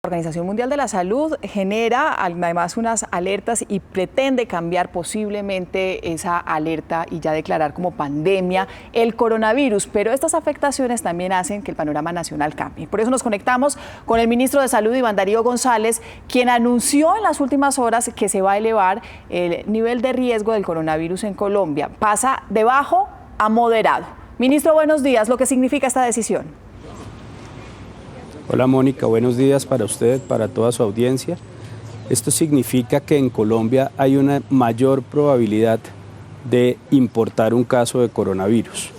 La Organización Mundial de la Salud genera además unas alertas y pretende cambiar posiblemente esa alerta y ya declarar como pandemia el coronavirus, pero estas afectaciones también hacen que el panorama nacional cambie. Por eso nos conectamos con el ministro de Salud, Iván Darío González, quien anunció en las últimas horas que se va a elevar el nivel de riesgo del coronavirus en Colombia. Pasa de bajo a moderado. Ministro, buenos días. ¿Lo que significa esta decisión? Hola Mónica, buenos días para usted, para toda su audiencia. Esto significa que en Colombia hay una mayor probabilidad de importar un caso de coronavirus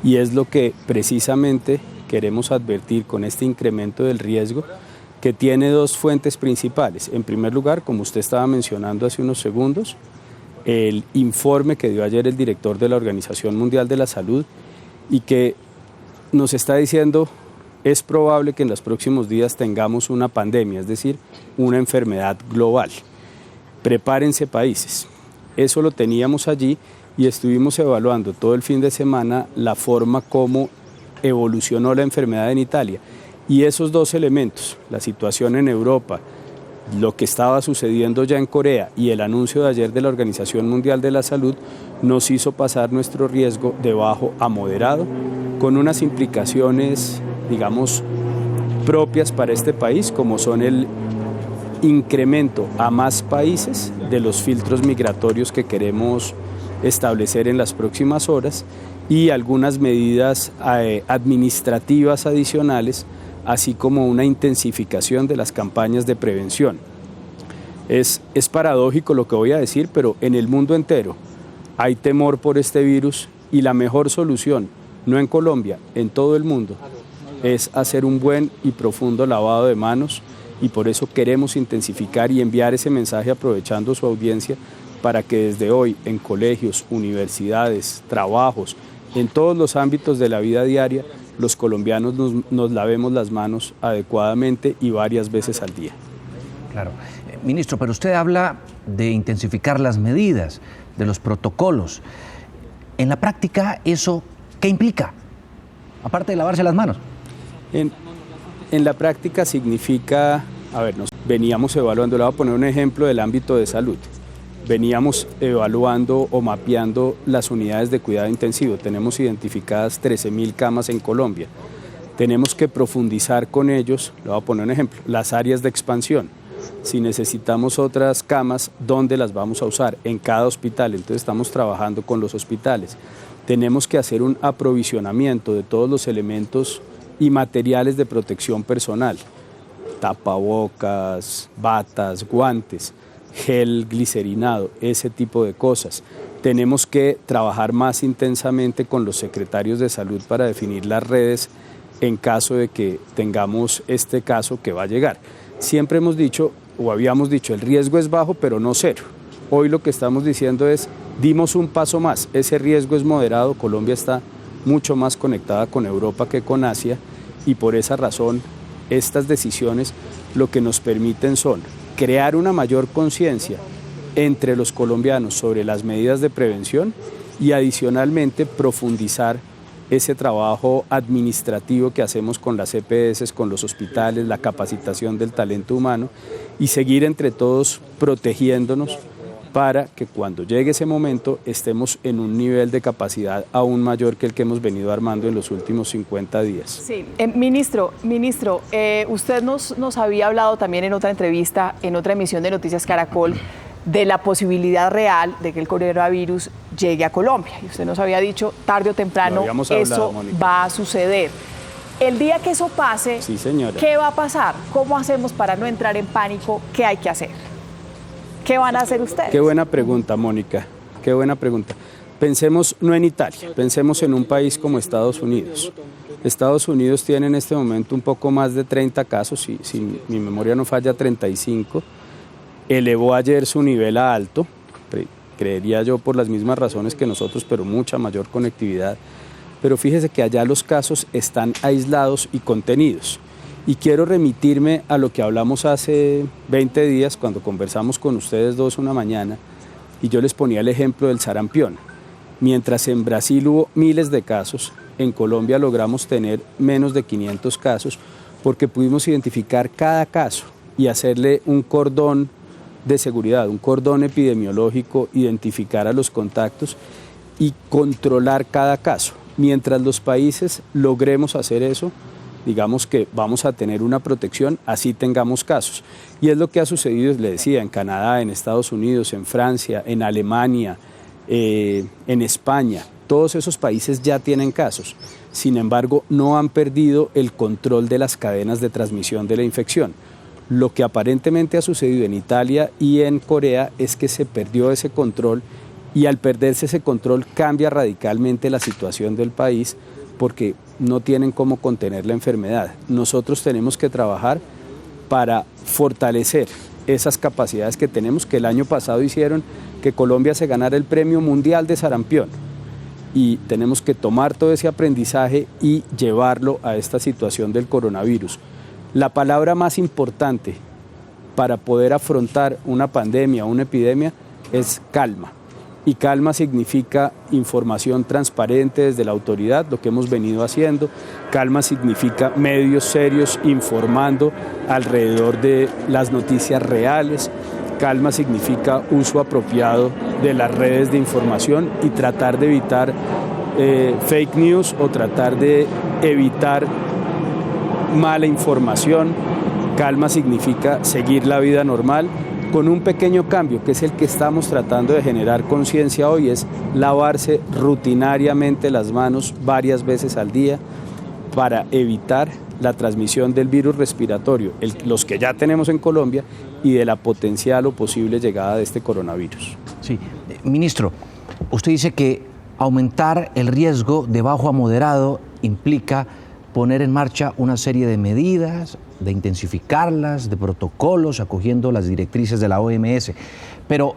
y es lo que precisamente queremos advertir con este incremento del riesgo, que tiene dos fuentes principales. En primer lugar, como usted estaba mencionando hace unos segundos, el informe que dio ayer el director de la Organización Mundial de la Salud y que nos está diciendo: es probable que en los próximos días tengamos una pandemia, es decir, una enfermedad global. Prepárense, países. Eso lo teníamos allí y estuvimos evaluando todo el fin de semana la forma como evolucionó la enfermedad en Italia. Y esos dos elementos, la situación en Europa, lo que estaba sucediendo ya en Corea y el anuncio de ayer de la Organización Mundial de la Salud, nos hizo pasar nuestro riesgo de bajo a moderado, con unas implicaciones, digamos, propias para este país, como son el incremento a más países de los filtros migratorios que queremos establecer en las próximas horas y algunas medidas administrativas adicionales, así como una intensificación de las campañas de prevención. Es paradójico lo que voy a decir, pero en el mundo entero hay temor por este virus y la mejor solución, no en Colombia, en todo el mundo, es hacer un buen y profundo lavado de manos, y por eso queremos intensificar y enviar ese mensaje aprovechando su audiencia para que desde hoy en colegios, universidades, trabajos, en todos los ámbitos de la vida diaria, los colombianos nos lavemos las manos adecuadamente y varias veces al día. Claro. Ministro, pero usted habla de intensificar las medidas, de los protocolos. En la práctica, ¿eso qué implica? Aparte de lavarse las manos. En la práctica significa, nos veníamos evaluando, le voy a poner un ejemplo del ámbito de salud. Veníamos evaluando o mapeando las unidades de cuidado intensivo. Tenemos identificadas 13.000 camas en Colombia. Tenemos que profundizar con ellos, le voy a poner un ejemplo, las áreas de expansión. Si necesitamos otras camas, ¿dónde las vamos a usar? En cada hospital. Entonces estamos trabajando con los hospitales. Tenemos que hacer un aprovisionamiento de todos los elementos y materiales de protección personal. Tapabocas, batas, guantes, gel glicerinado, ese tipo de cosas. Tenemos que trabajar más intensamente con los secretarios de salud para definir las redes en caso de que tengamos este caso que va a llegar. Siempre hemos dicho, o habíamos dicho, el riesgo es bajo, pero no cero. Hoy lo que estamos diciendo es, dimos un paso más, ese riesgo es moderado. Colombia está mucho más conectada con Europa que con Asia, y por esa razón estas decisiones lo que nos permiten son crear una mayor conciencia entre los colombianos sobre las medidas de prevención y adicionalmente profundizar ese trabajo administrativo que hacemos con las EPS, con los hospitales, la capacitación del talento humano, y seguir entre todos protegiéndonos para que cuando llegue ese momento estemos en un nivel de capacidad aún mayor que el que hemos venido armando en los últimos 50 días. Sí, ministro, usted nos había hablado también en otra entrevista, en otra emisión de Noticias Caracol, de la posibilidad real de que el coronavirus llegue a Colombia. Y usted nos había dicho, tarde o temprano, eso va a suceder. El día que eso pase, sí, señora, ¿qué va a pasar? ¿Cómo hacemos para no entrar en pánico? ¿Qué hay que hacer? ¿Qué van a hacer ustedes? Qué buena pregunta, Mónica, qué buena pregunta. Pensemos no en Italia, pensemos en un país como Estados Unidos. Estados Unidos tiene en este momento un poco más de 30 casos, si mi memoria no falla, 35. Elevó ayer su nivel a alto, creería yo por las mismas razones que nosotros, pero mucha mayor conectividad. Pero fíjese que allá los casos están aislados y contenidos. Y quiero remitirme a lo que hablamos hace 20 días cuando conversamos con ustedes dos una mañana y yo les ponía el ejemplo del sarampión. Mientras en Brasil hubo miles de casos, en Colombia logramos tener menos de 500 casos porque pudimos identificar cada caso y hacerle un cordón de seguridad, un cordón epidemiológico, identificar a los contactos y controlar cada caso. Mientras los países logremos hacer eso, digamos que vamos a tener una protección, así tengamos casos. Y es lo que ha sucedido, le decía, en Canadá, en Estados Unidos, en Francia, en Alemania, en España. Todos esos países ya tienen casos. Sin embargo, no han perdido el control de las cadenas de transmisión de la infección. Lo que aparentemente ha sucedido en Italia y en Corea es que se perdió ese control, y al perderse ese control cambia radicalmente la situación del país porque no tienen cómo contener la enfermedad. Nosotros tenemos que trabajar para fortalecer esas capacidades que tenemos, que el año pasado hicieron que Colombia se ganara el Premio Mundial de Sarampión. Y tenemos que tomar todo ese aprendizaje y llevarlo a esta situación del coronavirus. La palabra más importante para poder afrontar una pandemia o una epidemia es calma. Y calma significa información transparente desde la autoridad, lo que hemos venido haciendo. Calma significa medios serios informando alrededor de las noticias reales. Calma significa uso apropiado de las redes de información y tratar de evitar fake news o tratar de evitar mala información. Calma significa seguir la vida normal con un pequeño cambio, que es el que estamos tratando de generar conciencia hoy, es lavarse rutinariamente las manos varias veces al día para evitar la transmisión del virus respiratorio, los que ya tenemos en Colombia, y de la potencial o posible llegada de este coronavirus. Sí, ministro, usted dice que aumentar el riesgo de bajo a moderado implica poner en marcha una serie de medidas, de intensificarlas, de protocolos, acogiendo las directrices de la OMS. Pero,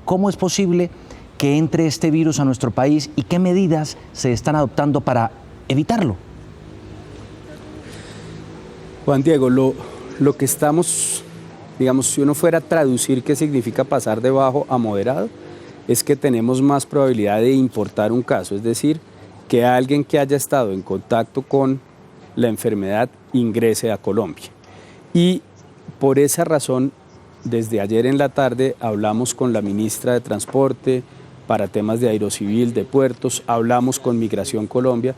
¿cómo es posible que entre este virus a nuestro país y qué medidas se están adoptando para evitarlo? Juan Diego, lo que estamos, digamos, si uno fuera a traducir qué significa pasar de bajo a moderado, es que tenemos más probabilidad de importar un caso, es decir, que alguien que haya estado en contacto con la enfermedad ingrese a Colombia. Y por esa razón, desde ayer en la tarde hablamos con la ministra de Transporte para temas de aerocivil, de puertos, hablamos con Migración Colombia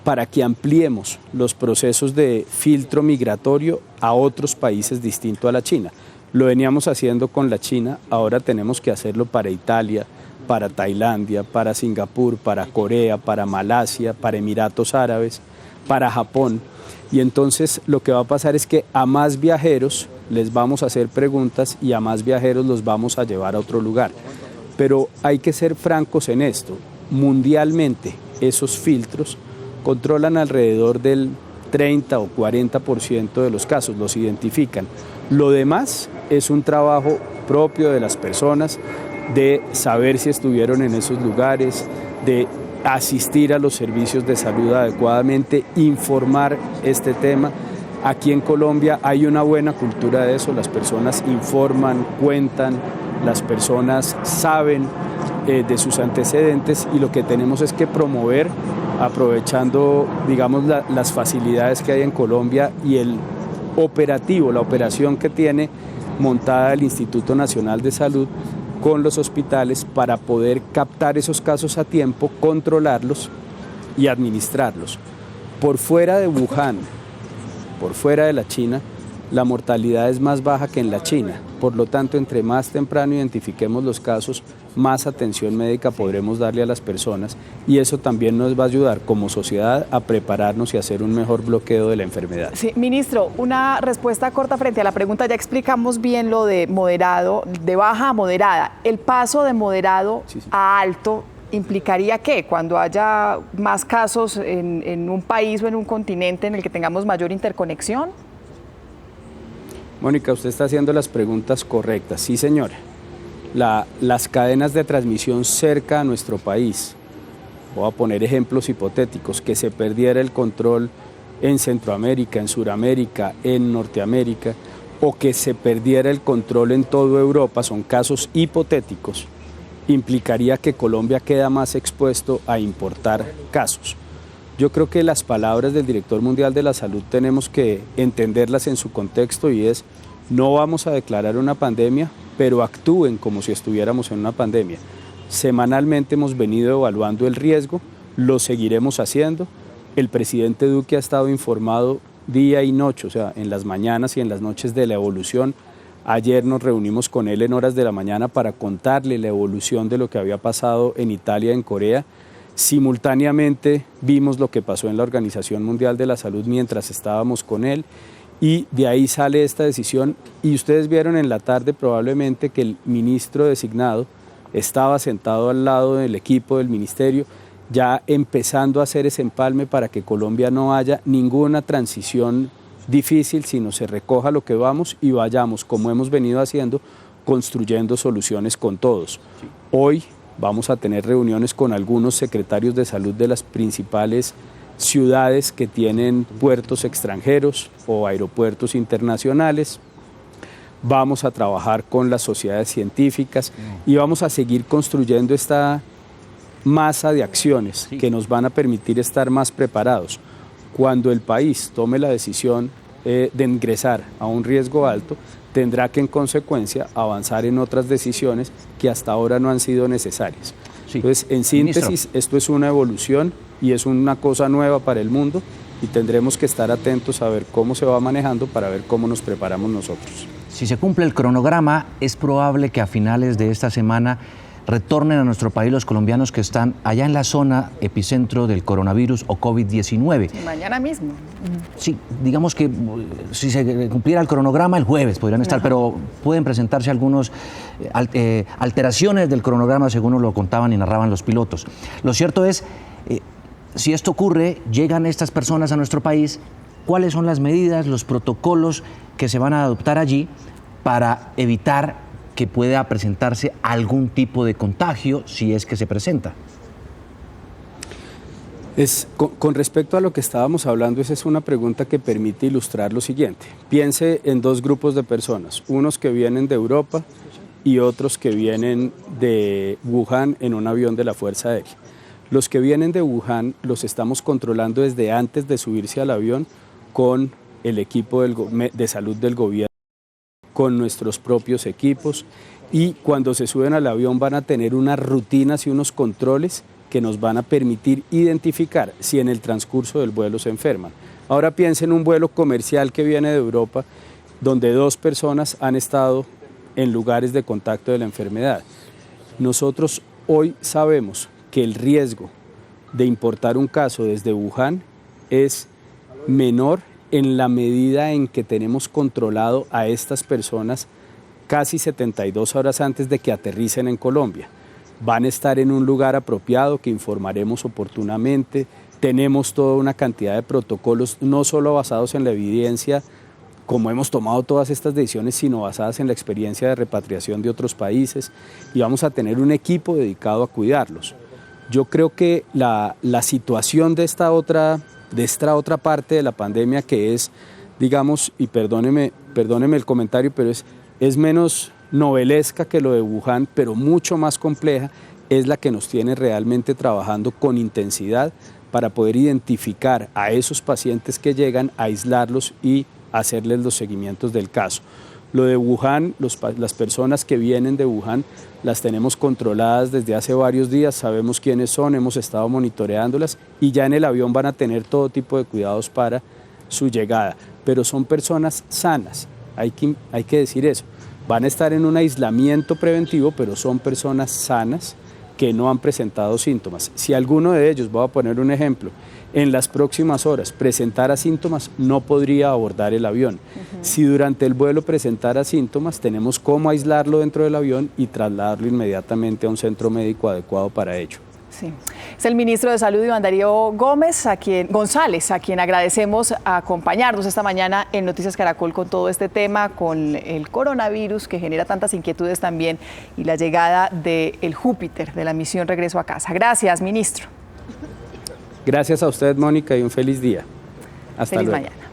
para que ampliemos los procesos de filtro migratorio a otros países distintos a la China. Lo veníamos haciendo con la China, ahora tenemos que hacerlo para Italia, para Tailandia, para Singapur, para Corea, para Malasia, para Emiratos Árabes, para Japón. Y entonces lo que va a pasar es que a más viajeros les vamos a hacer preguntas y a más viajeros los vamos a llevar a otro lugar. Pero hay que ser francos en esto. Mundialmente esos filtros controlan alrededor del 30 o 40% de los casos, los identifican. Lo demás es un trabajo propio de las personas, de saber si estuvieron en esos lugares, de asistir a los servicios de salud adecuadamente, informar este tema. Aquí en Colombia hay una buena cultura de eso, las personas informan, cuentan, las personas saben de sus antecedentes, y lo que tenemos es que promover, aprovechando, digamos, las facilidades que hay en Colombia y el operativo, la operación que tiene montada el Instituto Nacional de Salud con los hospitales para poder captar esos casos a tiempo, controlarlos y administrarlos. Por fuera de Wuhan, por fuera de la China, la mortalidad es más baja que en la China. Por lo tanto, entre más temprano identifiquemos los casos, más atención médica podremos darle a las personas, y eso también nos va a ayudar como sociedad a prepararnos y hacer un mejor bloqueo de la enfermedad. Sí, ministro, una respuesta corta frente a la pregunta. Ya explicamos bien lo de moderado, de baja a moderada. El paso de moderado a alto implicaría que cuando haya más casos en un país o en un continente en el que tengamos mayor interconexión. Mónica, usted está haciendo las preguntas correctas. Sí, señora. Las cadenas de transmisión cerca a nuestro país, voy a poner ejemplos hipotéticos, que se perdiera el control en Centroamérica, en Suramérica, en Norteamérica, o que se perdiera el control en toda Europa, son casos hipotéticos, implicaría que Colombia queda más expuesto a importar casos. Yo creo que las palabras del director mundial de la salud tenemos que entenderlas en su contexto y es: no vamos a declarar una pandemia, pero actúen como si estuviéramos en una pandemia. Semanalmente hemos venido evaluando el riesgo, lo seguiremos haciendo. El presidente Duque ha estado informado día y noche, o sea, en las mañanas y en las noches, de la evolución. Ayer nos reunimos con él en horas de la mañana para contarle la evolución de lo que había pasado en Italia y en Corea. Simultáneamente vimos lo que pasó en la Organización Mundial de la Salud mientras estábamos con él, y de ahí sale esta decisión. Y ustedes vieron en la tarde probablemente que el ministro designado estaba sentado al lado del equipo del ministerio, ya empezando a hacer ese empalme para que Colombia no haya ninguna transición difícil, sino se recoja lo que vamos y vayamos, como hemos venido haciendo, construyendo soluciones con todos. Hoy vamos a tener reuniones con algunos secretarios de salud de las principales ciudades que tienen puertos extranjeros o aeropuertos internacionales. Vamos a trabajar con las sociedades científicas y vamos a seguir construyendo esta masa de acciones que nos van a permitir estar más preparados. Cuando el país tome la decisión de ingresar a un riesgo alto, tendrá que en consecuencia avanzar en otras decisiones que hasta ahora no han sido necesarias. Entonces, en síntesis, esto es una evolución y es una cosa nueva para el mundo, y tendremos que estar atentos a ver cómo se va manejando para ver cómo nos preparamos nosotros. Si se cumple el cronograma, es probable que a finales de esta semana retornen a nuestro país los colombianos que están allá en la zona epicentro del coronavirus o COVID-19. Mañana mismo. Sí, digamos que si se cumpliera el cronograma, el jueves podrían estar, pero pueden presentarse algunas alteraciones del cronograma, según nos lo contaban y narraban los pilotos. Lo cierto es, si esto ocurre, llegan estas personas a nuestro país, ¿cuáles son las medidas, los protocolos que se van a adoptar allí para evitar que pueda presentarse algún tipo de contagio, si es que se presenta? Con respecto a lo que estábamos hablando, esa es una pregunta que permite ilustrar lo siguiente. Piense en dos grupos de personas, unos que vienen de Europa y otros que vienen de Wuhan en un avión de la Fuerza Aérea. Los que vienen de Wuhan los estamos controlando desde antes de subirse al avión con el equipo de salud del gobierno, con nuestros propios equipos, y cuando se suben al avión van a tener unas rutinas y unos controles que nos van a permitir identificar si en el transcurso del vuelo se enferman. Ahora piensen en un vuelo comercial que viene de Europa, donde 2 personas han estado en lugares de contacto de la enfermedad. Nosotros hoy sabemos que el riesgo de importar un caso desde Wuhan es menor en la medida en que tenemos controlado a estas personas casi 72 horas antes de que aterricen en Colombia. Van a estar en un lugar apropiado que informaremos oportunamente. Tenemos toda una cantidad de protocolos, no solo basados en la evidencia, como hemos tomado todas estas decisiones, sino basadas en la experiencia de repatriación de otros países, y vamos a tener un equipo dedicado a cuidarlos. Yo creo que la situación de esta otra parte de la pandemia, que es, digamos, y perdóneme el comentario, pero es menos novelesca que lo de Wuhan, pero mucho más compleja, es la que nos tiene realmente trabajando con intensidad para poder identificar a esos pacientes que llegan, aislarlos y hacerles los seguimientos del caso. Lo de Wuhan, las personas que vienen de Wuhan las tenemos controladas desde hace varios días, sabemos quiénes son, hemos estado monitoreándolas, y ya en el avión van a tener todo tipo de cuidados para su llegada, pero son personas sanas, hay que decir eso. Van a estar en un aislamiento preventivo, pero son personas sanas que no han presentado síntomas. Si alguno de ellos, voy a poner un ejemplo, en las próximas horas presentara síntomas, no podría abordar el avión. Si durante el vuelo presentara síntomas, tenemos cómo aislarlo dentro del avión y trasladarlo inmediatamente a un centro médico adecuado para ello. Sí. Es el ministro de Salud, Iván Darío González, a quien agradecemos acompañarnos esta mañana en Noticias Caracol con todo este tema, con el coronavirus que genera tantas inquietudes también, y la llegada del Júpiter, de la misión Regreso a Casa. Gracias, ministro. Gracias a usted, Mónica, y un feliz día. Hasta luego. Feliz mañana.